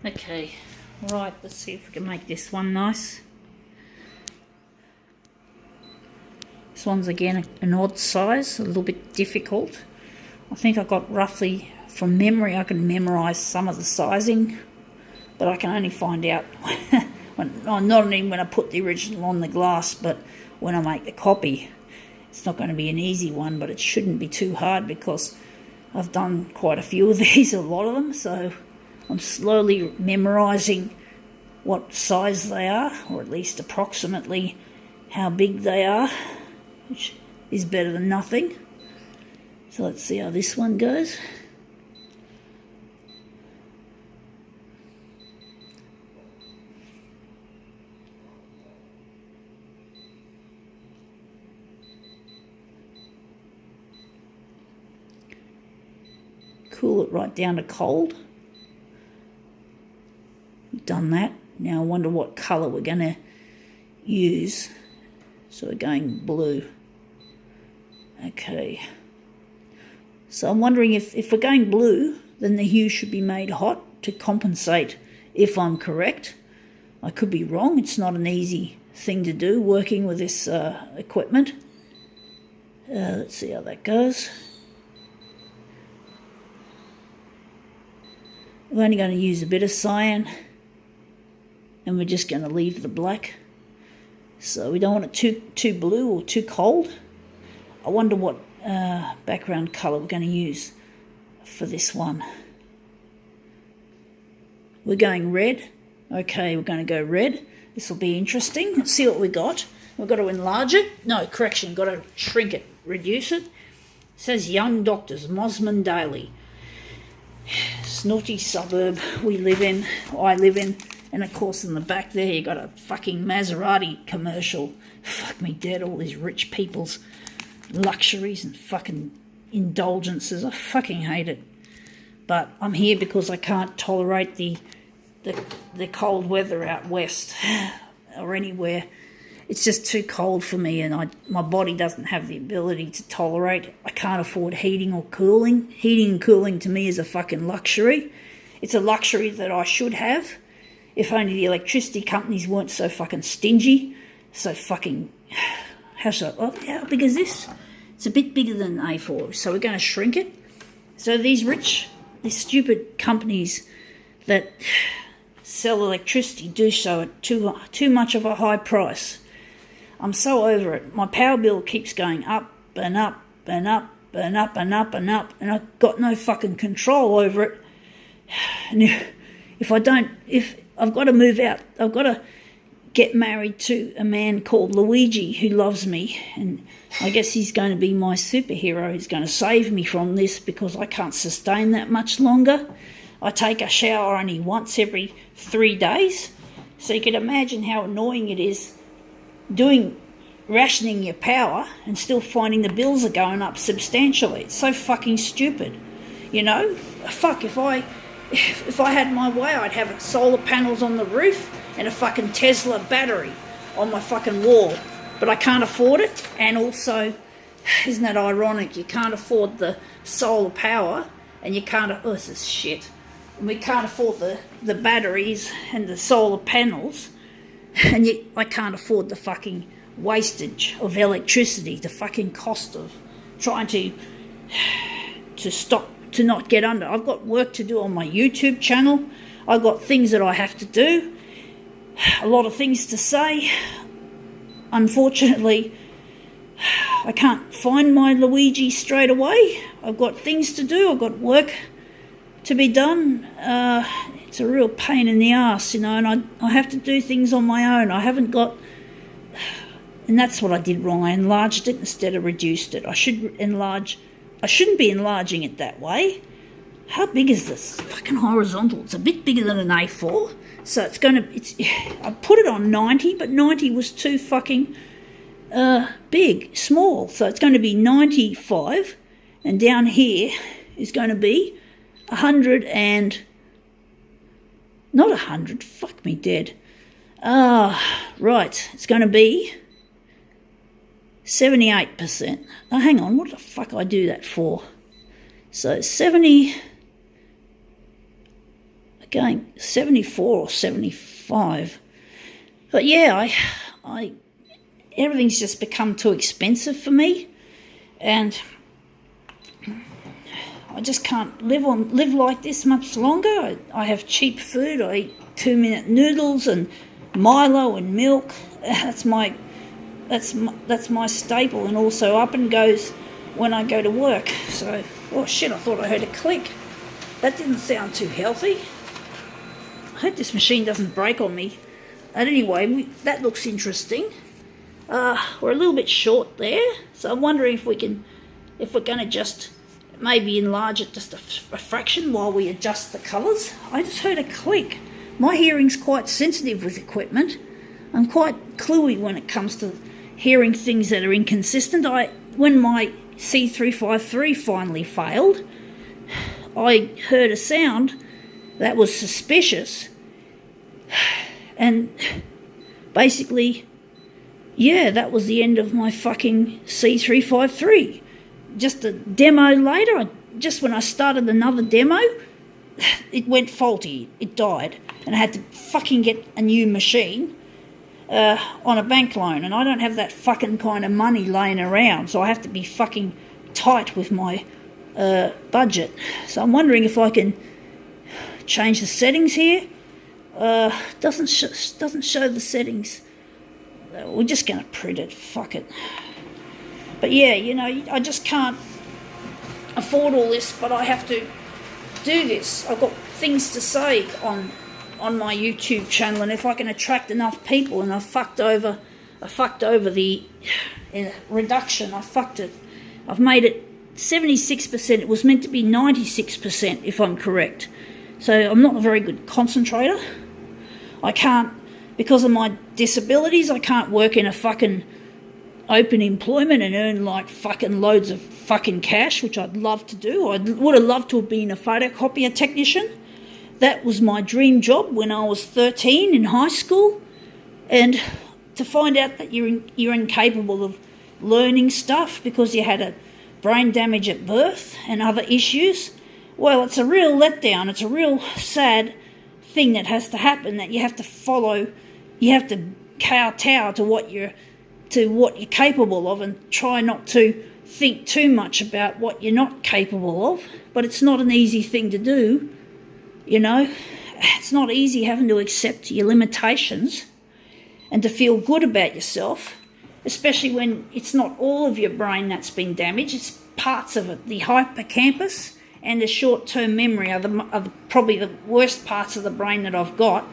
Okay, right, let's see if we can make this one nice. This one's again an odd size, a little bit difficult. I think I got roughly, from memory, I can memorise some of the sizing, but I can only find out, not even when I put the original on the glass, but when I make the copy. It's not going to be an easy one, but it shouldn't be too hard because I've done quite a few of these, a lot of them, so I'm slowly memorising what size they are, or at least approximately how big they are, which is better than nothing. So let's see how this one goes. Cool it right down to cold. Done that. Now I wonder what colour we're going to use. So we're going blue. Okay. So I'm wondering if we're going blue, then the hue should be made hot to compensate, if I'm correct. I could be wrong. It's not an easy thing to do, working with this equipment. Let's see how that goes. We're only going to use a bit of cyan, and we're just going to leave the black. So we don't want it too blue or too cold. I wonder what background colour we're going to use for this one. We're going red. Okay, we're going to go red. This will be interesting. Let's see what we got. We've got to enlarge it. No, correction, got to shrink it, reduce it. It says Young Doctors, Mosman Daily. Snooty suburb I live in, and of course in the back there you got a fucking Maserati commercial. Fuck me dead, all these rich people's luxuries and fucking indulgences. I fucking hate it. But I'm here because I can't tolerate the cold weather out west or anywhere. It's just too cold for me, and my body doesn't have the ability to tolerate. I can't afford heating or cooling. Heating and cooling to me is a fucking luxury. It's a luxury that I should have, if only the electricity companies weren't so fucking stingy. So fucking... how big is this? It's a bit bigger than A4, so we're going to shrink it. So these stupid companies that sell electricity do so at too much of a high price. I'm so over it. My power bill keeps going up and up and up and up and up and up, and I've got no fucking control over it. And if I've got to move out, I've got to get married to a man called Luigi who loves me, and I guess he's going to be my superhero. He's going to save me from this because I can't sustain that much longer. I take a shower only once every 3 days, so you can imagine how annoying it is rationing your power and still finding the bills are going up substantially. It's so fucking stupid, you know. Fuck, if I had my way, I'd have solar panels on the roof and a fucking Tesla battery on my fucking wall, but I can't afford it. And also, isn't that ironic, you can't afford the solar power and you can't, this is shit, and we can't afford the batteries and the solar panels, and yet I can't afford the fucking wastage of electricity, the fucking cost of trying to stop, to not get under. I've got work to do on my YouTube channel. I've got things that I have to do, a lot of things to say. Unfortunately, I can't find my Luigi straight away. I've got things to do. I've got work to be done. It's a real pain in the ass, you know, and I have to do things on my own. I haven't got... And that's what I did wrong. I enlarged it instead of reduced it. I shouldn't be enlarging it that way. How big is this? Fucking horizontal. It's a bit bigger than an A4. So I put it on 90, but 90 was too fucking small. So it's going to be 95, and down here is going to be 100 and... Not 100, fuck me dead. Right, it's going to be 78%. Oh, hang on, what the fuck I do that for? So 70... going 74 or 75. But yeah, I everything's just become too expensive for me, and I just can't live like this much longer. I have cheap food. I eat 2-minute noodles and Milo and milk. That's my staple, and also Up and Goes when I go to work. So, oh shit! I thought I heard a click. That didn't sound too healthy. I hope this machine doesn't break on me. But anyway, that looks interesting. We're a little bit short there, so I'm wondering if we're going to just maybe enlarge it just a fraction while we adjust the colours. I just heard a click. My hearing's quite sensitive with equipment. I'm quite cluey when it comes to hearing things that are inconsistent. When my C353 finally failed, I heard a sound that was suspicious, and basically, yeah, that was the end of my fucking C353. Just a demo later, just when I started another demo, it went faulty. It died, and I had to fucking get a new machine on a bank loan, and I don't have that fucking kind of money laying around, so I have to be fucking tight with my budget. So I'm wondering if I can change the settings here. Doesn't show the settings. We're just going to print it. Fuck it. But yeah, I just can't afford all this, but I have to do this. I've got things to say on my YouTube channel, and if I can attract enough people, and I fucked over the reduction. I fucked it. I've made it 76%. It was meant to be 96%, if I'm correct. So I'm not a very good concentrator. I can't, because of my disabilities, I can't work in a fucking open employment and earn like fucking loads of fucking cash, which I'd love to do. I would have loved to have been a photocopier technician. That was my dream job when I was 13 in high school. And to find out that you're incapable of learning stuff because you had a brain damage at birth and other issues, well, it's a real letdown. It's a real sad thing that has to happen, that you have to follow, you have to kowtow to what you're capable of, and try not to think too much about what you're not capable of. But it's not an easy thing to do, It's not easy having to accept your limitations and to feel good about yourself, especially when it's not all of your brain that's been damaged. It's parts of it. The hippocampus and the short-term memory are probably the worst parts of the brain that I've got.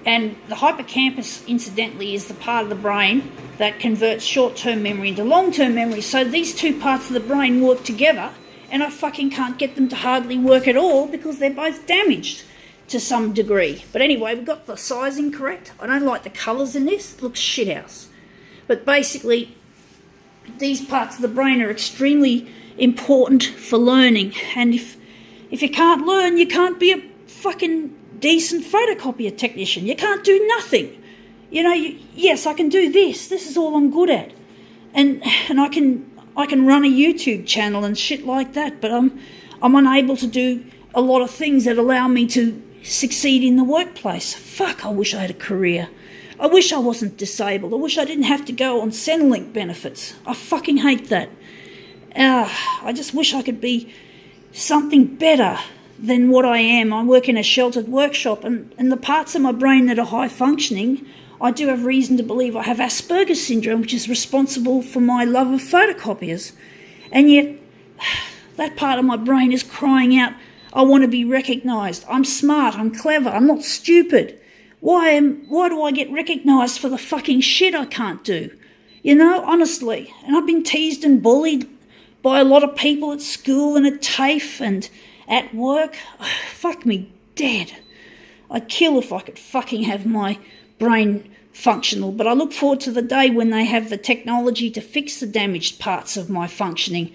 And the hippocampus, incidentally, is the part of the brain that converts short-term memory into long-term memory. So these two parts of the brain work together, and I fucking can't get them to hardly work at all because they're both damaged to some degree. But anyway, we've got the sizing correct. I don't like the colours in this. It looks shithouse. But basically, these parts of the brain are extremely important for learning. And if you can't learn, you can't be a fucking decent photocopier technician. You can't do nothing. Yes, I can do this. This is all I'm good at. And I can run a YouTube channel and shit like that, but I'm unable to do a lot of things that allow me to succeed in the workplace. Fuck, I wish I had a career. I wish I wasn't disabled. I wish I didn't have to go on Centrelink benefits. I fucking hate that. I just wish I could be something better than what I am. I work in a sheltered workshop, and the parts of my brain that are high functioning, I do have reason to believe I have Asperger's syndrome, which is responsible for my love of photocopiers. And yet, that part of my brain is crying out, I want to be recognised. I'm smart, I'm clever, I'm not stupid. Why do I get recognised for the fucking shit I can't do? Honestly. And I've been teased and bullied by a lot of people at school and at TAFE and at work. Fuck me dead. I'd kill if I could fucking have my brain functional, but I look forward to the day when they have the technology to fix the damaged parts of my functioning,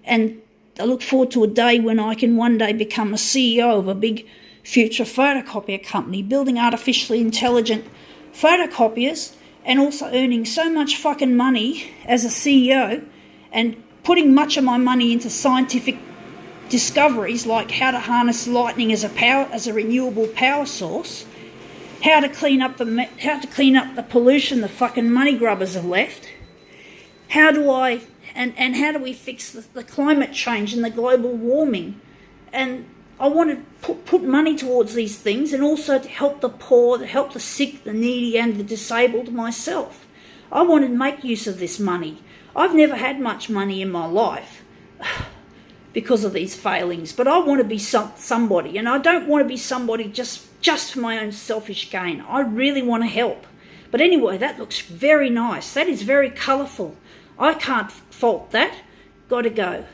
and I look forward to a day when I can one day become a CEO of a big future photocopier company, building artificially intelligent photocopiers and also earning so much fucking money as a CEO and putting much of my money into scientific discoveries like how to harness lightning as a renewable power source, how to clean up the pollution the fucking money grubbers have left, how do we fix the climate change and the global warming. And I want to put money towards these things, and also to help the poor, to help the sick, the needy and the disabled myself. I want to make use of this money. I've never had much money in my life because of these failings, but I want to be somebody, and I don't want to be somebody just for my own selfish gain. I really want to help. But anyway, that looks very nice. That is very colourful. I can't fault that. Got to go.